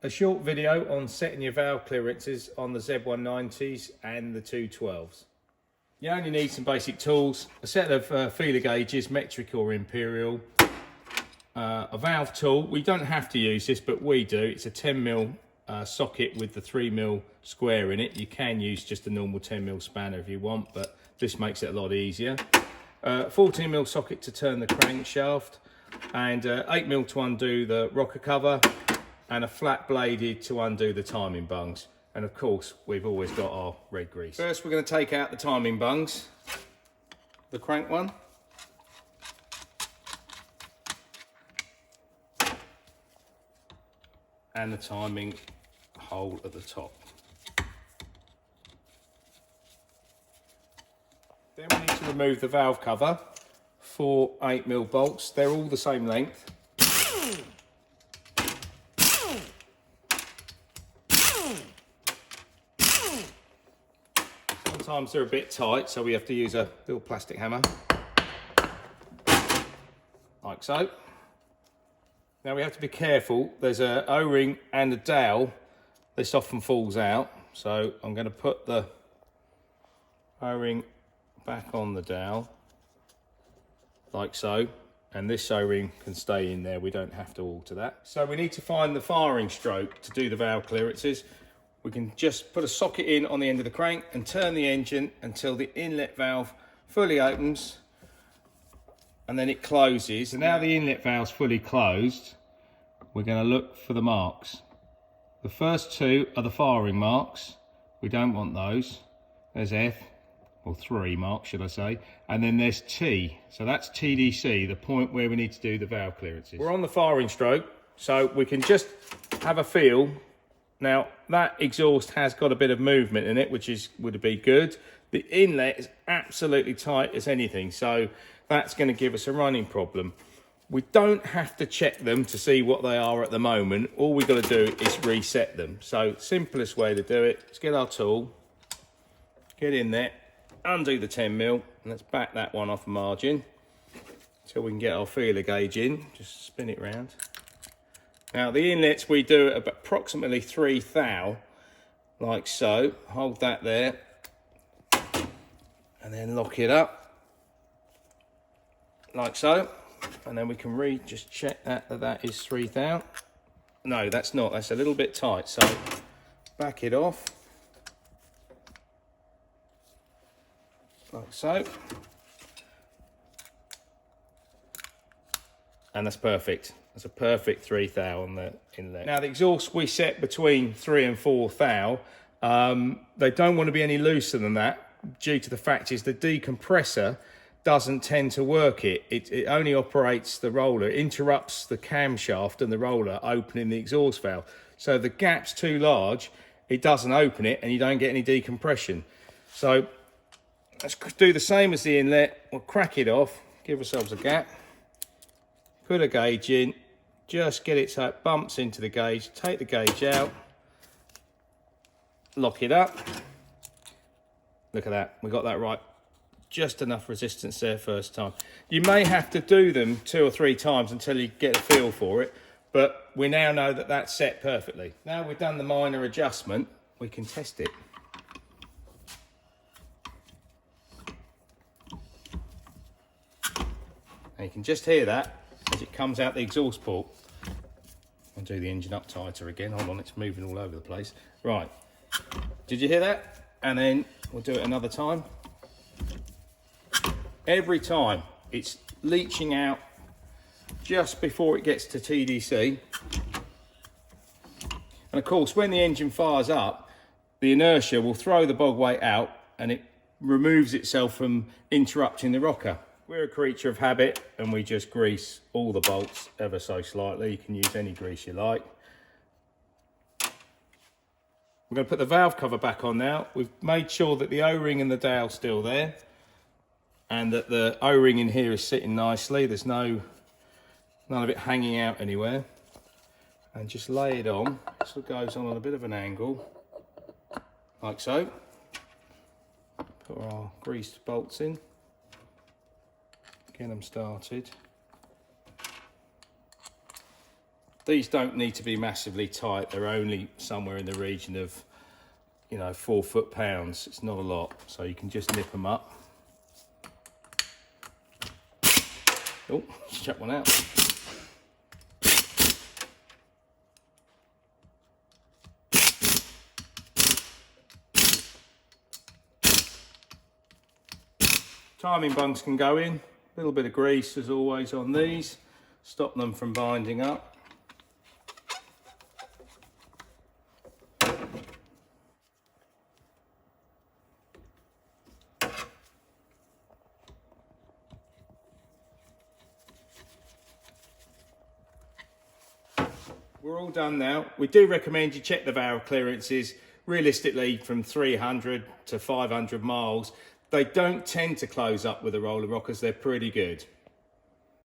A short video on setting your valve clearances on the Z190s and the 212s. You only need some basic tools, a set of feeler gauges, metric or imperial, a valve tool. We don't have to use this, but we do. It's a 10mm socket with the 3mm square in it. You can use just a normal 10mm spanner if you want, but this makes it a lot easier. 14mm socket to turn the crankshaft, and 8mm to undo the rocker cover, and a flat bladed to undo the timing bungs. And of course, we've always got our red grease. First, we're going to take out the timing bungs, the crank one. And the timing hole at the top. Then we need to remove the valve cover for 8mm bolts. They're all the same length. Sometimes they're a bit tight, so we have to use a little plastic hammer, like so. Now we have to be careful. There's a O-ring and a dowel. This often falls out, so I'm going to put the O-ring back on the dowel, like so, and this O-ring can stay in there. We don't have to alter that. So we need to find the firing stroke to do the valve clearances. We can just put a socket in on the end of the crank and turn the engine until the inlet valve fully opens, and then it closes. And now the inlet valve's fully closed, we're going to look for the marks. The first two are the firing marks. We don't want those. There's F, or 3 marks should I say, and then there's T. So that's TDC, the point where we need to do the valve clearances. We're on the firing stroke, so we can just have a feel. Now that exhaust has got a bit of movement in it, which would be good. The inlet is absolutely tight as anything, so that's going to give us a running problem. We don't have to check them to see what they are at the moment. All we've got to do is reset them. So simplest way to do it is get our tool, get in there, undo the 10mm, and let's back that one off margin until we can get our feeler gauge in. Just spin it round. Now the inlets we do at approximately 3 thou, like so. Hold that there, and then lock it up, like so. And then we can just check that is 3 thou. No, that's not. That's a little bit tight. So back it off, like so. And that's perfect. That's a perfect 3 thou on the inlet. Now the exhaust we set between 3 and 4 thou. They don't want to be any looser than that, due to the fact is the decompressor doesn't tend to work it. It only operates the roller. It interrupts the camshaft and the roller opening the exhaust valve. So if the gap's too large, it doesn't open it and you don't get any decompression. So let's do the same as the inlet. We'll crack it off, give ourselves a gap, put a gauge in, just get it so it bumps into the gauge, take the gauge out, lock it up. Look at that, we got that right. Just enough resistance there first time. You may have to do them 2 or 3 times until you get a feel for it, but we now know that that's set perfectly. Now we've done the minor adjustment, we can test it. And you can just hear that as it comes out the exhaust port. I'll do the engine up tighter again. Hold on, it's moving all over the place. Right, did you hear that? And then we'll do it another time. Every time it's leaching out just before it gets to TDC. And of course, when the engine fires up, the inertia will throw the bog weight out and it removes itself from interrupting the rocker. We're a creature of habit and we just grease all the bolts ever so slightly. You can use any grease you like. We're going to put the valve cover back on now. We've made sure that the O-ring and the dowel's still there, and that the O-ring in here is sitting nicely. There's none of it hanging out anywhere. And just lay it on. So it goes on a bit of an angle, like so. Put our greased bolts in. Get them started. These don't need to be massively tight. They're only somewhere in the region of, you know, 4 foot-pounds. It's not a lot, so you can just nip them up. Oh, let's chuck one out. Timing bungs can go in. A little bit of grease as always on these. Stop them from binding up. We're all done now. We do recommend you check the valve clearances. Realistically, from 300 to 500 miles, they don't tend to close up with the roller rockers. They're pretty good.